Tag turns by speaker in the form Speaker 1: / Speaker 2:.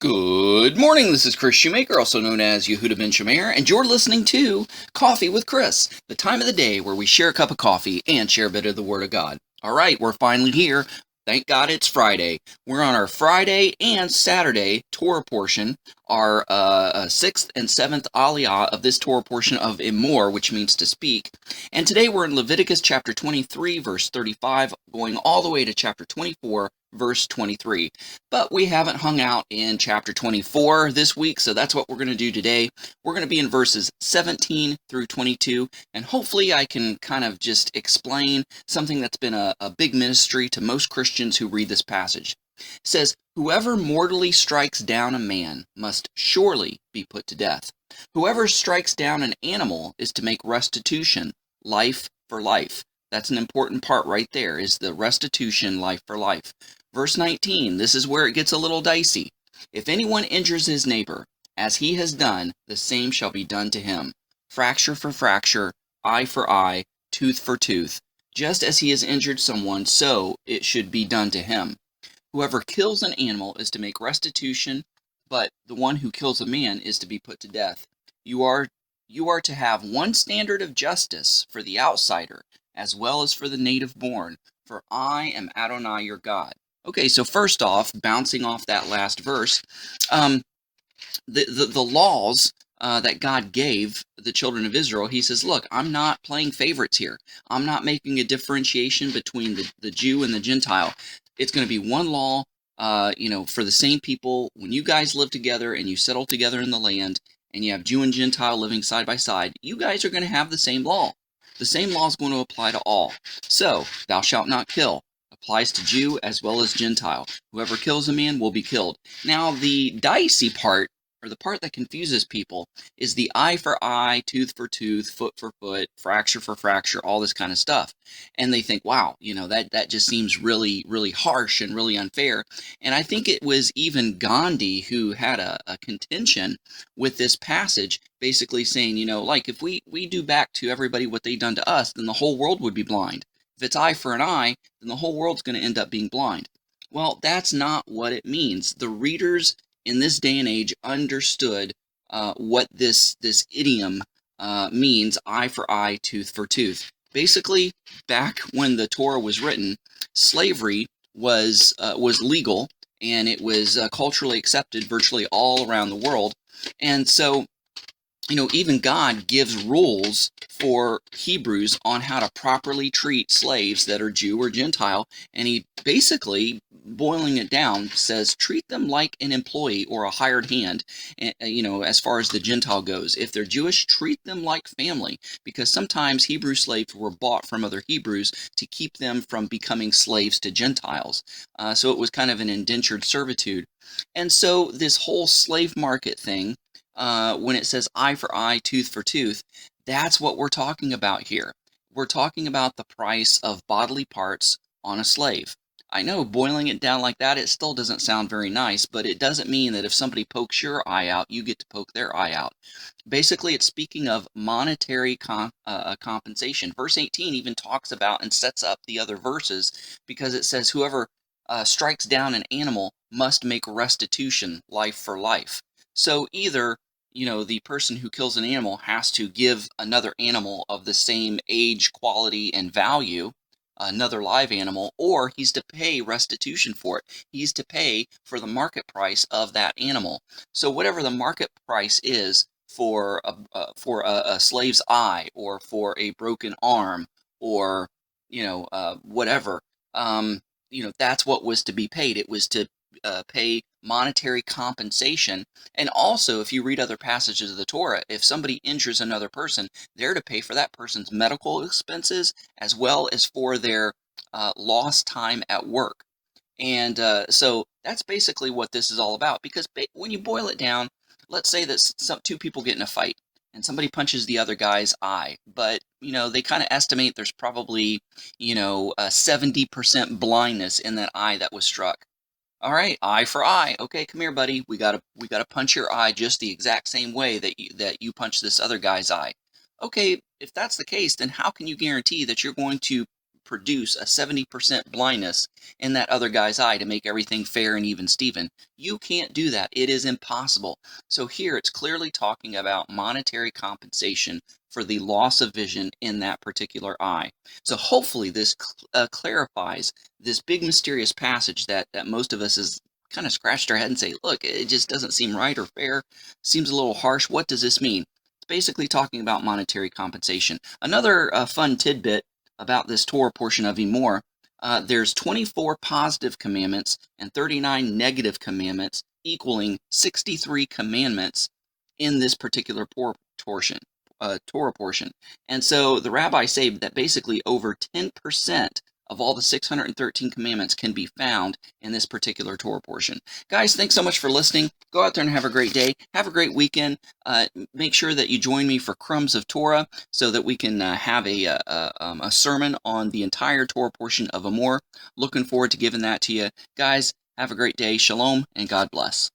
Speaker 1: Good morning, this is Kris Shoemaker, also known as Yehudah ben Shomeyr, and you're listening to Coffee with Kris, the time of the day where we share a cup of coffee and share a bit of the Word of God. All right, we're finally here. Thank God it's Friday. We're on our Friday and Saturday Torah portion, our 6th and 7th aliyah of this Torah portion of Emor, which means to speak. And today we're in Leviticus chapter 23, verse 35, going all the way to chapter 24, verse 23. But we haven't hung out in chapter 24 this week, so that's what we're going to do today. We're going to be in verses 17 through 22, and hopefully I can kind of just explain something that's been a big mystery to most Christians who read this passage. It says, "Whoever mortally strikes down a man must surely be put to death. Whoever strikes down an animal is to make restitution, life for life." That's an important part right there, is the restitution, life for life. Verse 19, this is where it gets a little dicey. "If anyone injures his neighbor, as he has done, the same shall be done to him. Fracture for fracture, eye for eye, tooth for tooth. Just as he has injured someone, so it should be done to him. Whoever kills an animal is to make restitution, but the one who kills a man is to be put to death. You are to have one standard of justice for the outsider, as well as for the native born, for I am Adonai your God." Okay, so first off, bouncing off that last verse, the laws that God gave the children of Israel, he says, look, I'm not playing favorites here. I'm not making a differentiation between the Jew and the Gentile. It's going to be one law, for the same people. When you guys live together and you settle together in the land, and you have Jew and Gentile living side by side, you guys are going to have the same law. The same law is going to apply to all. So, thou shalt not kill applies to Jew as well as Gentile. Whoever kills a man will be killed. Now, the dicey part, or the part that confuses people, is the eye for eye, tooth for tooth, foot for foot, fracture for fracture, all this kind of stuff. And they think, wow, that just seems really, really harsh and really unfair. And I think it was even Gandhi who had a contention with this passage, basically saying, like if we do back to everybody what they done to us, then the whole world would be blind. If it's eye for an eye, then the whole world's going to end up being blind. Well, that's not what it means. The readers in this day and age understood what this idiom means, eye for eye, tooth for tooth. Basically, back when the Torah was written, slavery was legal, and it was culturally accepted virtually all around the world. And so, even God gives rules for Hebrews on how to properly treat slaves that are Jew or Gentile, and he basically, boiling it down, says treat them like an employee or a hired hand, as far as the Gentile goes. If they're Jewish, treat them like family, because sometimes Hebrew slaves were bought from other Hebrews to keep them from becoming slaves to Gentiles. So it was kind of an indentured servitude. And so this whole slave market thing, when it says eye for eye, tooth for tooth, that's what we're talking about here. We're talking about the price of bodily parts on a slave. I know, boiling it down like that, it still doesn't sound very nice, but it doesn't mean that if somebody pokes your eye out, you get to poke their eye out. Basically, it's speaking of monetary compensation. Verse 18 even talks about and sets up the other verses, because it says whoever strikes down an animal must make restitution, life for life. So either the person who kills an animal has to give another animal of the same age, quality, and value, another live animal, or he's to pay restitution for it. He's to pay for the market price of that animal. So whatever the market price is for a slave's eye, or for a broken arm, or whatever, that's what was to be paid. It was to pay monetary compensation. And also, if you read other passages of the Torah, if somebody injures another person, they're to pay for that person's medical expenses as well as for their lost time at work. And so that's basically what this is all about, because when you boil it down, let's say that two people get in a fight and somebody punches the other guy's eye, but they kind of estimate there's probably a 70% blindness in that eye that was struck. All right, eye for eye. Okay, come here, buddy. We gotta punch your eye just the exact same way that you punch this other guy's eye. Okay, if that's the case, then how can you guarantee that you're going to produce a 70% blindness in that other guy's eye to make everything fair and even Steven. You can't do that. It is impossible. So here it's clearly talking about monetary compensation for the loss of vision in that particular eye. So hopefully this clarifies this big mysterious passage that most of us is kind of scratched our head and say, look, it just doesn't seem right or fair. Seems a little harsh. What does this mean? It's basically talking about monetary compensation. Another fun tidbit about this Torah portion of Emor, there's 24 positive commandments and 39 negative commandments, equaling 63 commandments in this particular portion, Torah portion. And so the rabbis say that basically over 10% of all the 613 commandments can be found in this particular Torah portion. Guys, thanks so much for listening. Go out there and have a great day. Have a great weekend. Make sure that you join me for Crumbs of Torah so that we can have a sermon on the entire Torah portion of Emor. Looking forward to giving that to you. Guys, have a great day. Shalom and God bless.